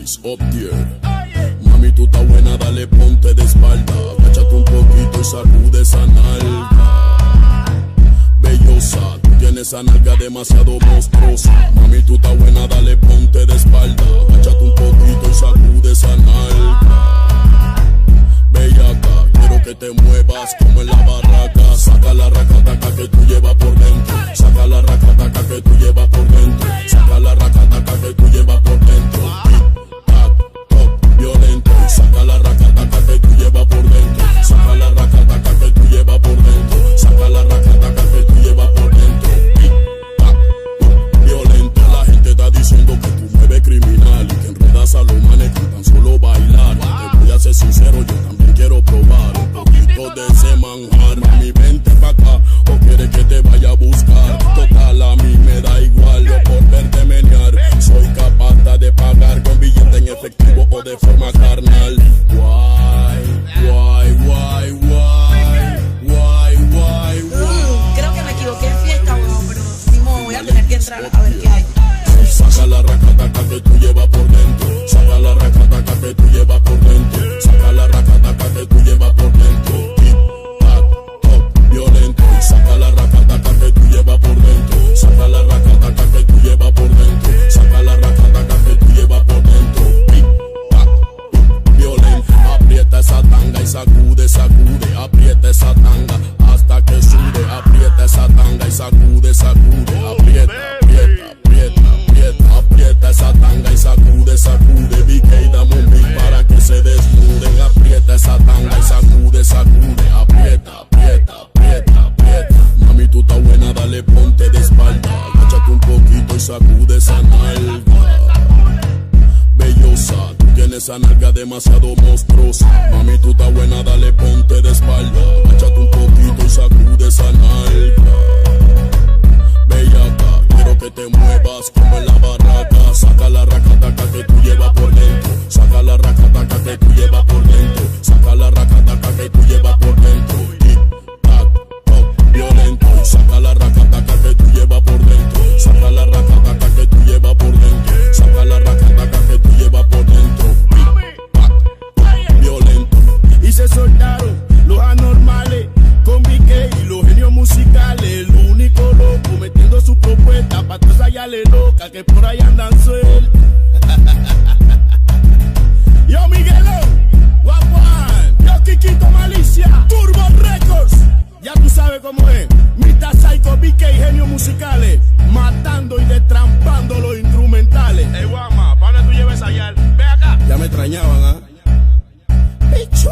Luis, up there. Mami, tú estás buena, dale, ponte de espalda. Agáchate un poquito y sacude esa nalga. Bellosa, tú tienes esa nalga demasiado monstruosa. Mami, tú estás buena, dale, ponte de espalda. Agáchate un poquito y sacude esa nalga. Bellaca, quiero que te muevas como en la barraca. Saca la racataca que tú llevas por dentro. Saca la racataca que tú llevas por dentro. Saca la racataca que tú llevas por dentro. Tic-tac, top, violento. Saca la racataca que tú llevas por dentro. Saca la racataca que tú llevas por dentro. Saca la racataca que tú llevas por dentro. Tic-tac, top, violento. La gente está diciendo que tú mueves criminal y que enredas a los manes con tan solo bailar. Te voy a ser sincero, yo también quiero probar un poquito de ese manjar. Mami, vente pa' acá, o quieres que te vaya a buscar. Total, a mí me da igual, yo por verte menear soy capaz de pagar con billete en efectivo o de forma carnal. Creo que me equivoqué en fiesta, weón, pero ni modo, voy a tener que entrar a ver qué hay. Saca la racataca que tú llevas por dentro. Saca la racataca que tú llevas por dentro. Saca la racataca que tú llevas por dentro. Tic-tac, top, violento. Saca la racataca que tú llevas por dentro. Saca la racataca que tú llevas por dentro. Saca la racataca que tú llevas por dentro. Tic-tac, violento. Aprieta esa tanga y sacude, sacude. Aprieta esa tanga hasta que sude. Aprieta esa tanga y sacude, sacude. Aprieta, aprieta, aprieta. Aprieta esa tanga y sacude, sacude. BK, dame un beat para que se desnuden. Aprieta esa tanga y sacude, sacude. Aprieta, aprieta, aprieta, aprieta. Mami, tú estás buena, dale, ponte de espalda. Agáchate un poquito y sacude esa nalga. Bellosa, tú tienes esa nalga demasiado monstruosa. Mami, tú estás buena, dale, ponte de espalda. Agáchate un poquito y sacude esa nalga. Bellaca, quiero que te muevas como en la barraca. Saca la racataca que tú llevas por dentro. Saca la racataca que tú llevas por dentro. Saca la racataca que tú llevas por dentro. Tic-tac, top, violento. Saca la racataca que tú llevas por dentro. Saca la racataca que tú llevas por dentro. Saca la racataca que tú llevas por dentro. Tic-tac, top, violento. Y se soltaron los anormales con BK y los genios musicales. El único loco metiendo su propuesta pa' todas allá le loca que por ahí andan sueltos. Yo Miguelón, Guapuán, yo Kikito Malicia, Turbo Records. Ya tú sabes cómo es. Mr. Psycho, BK y genios musicales, matando y destrampando los instrumentales. Ey, Guama, ¿para dónde tú lleves allá? Ve acá. Ya me extrañaban, ¿ah? Pichu.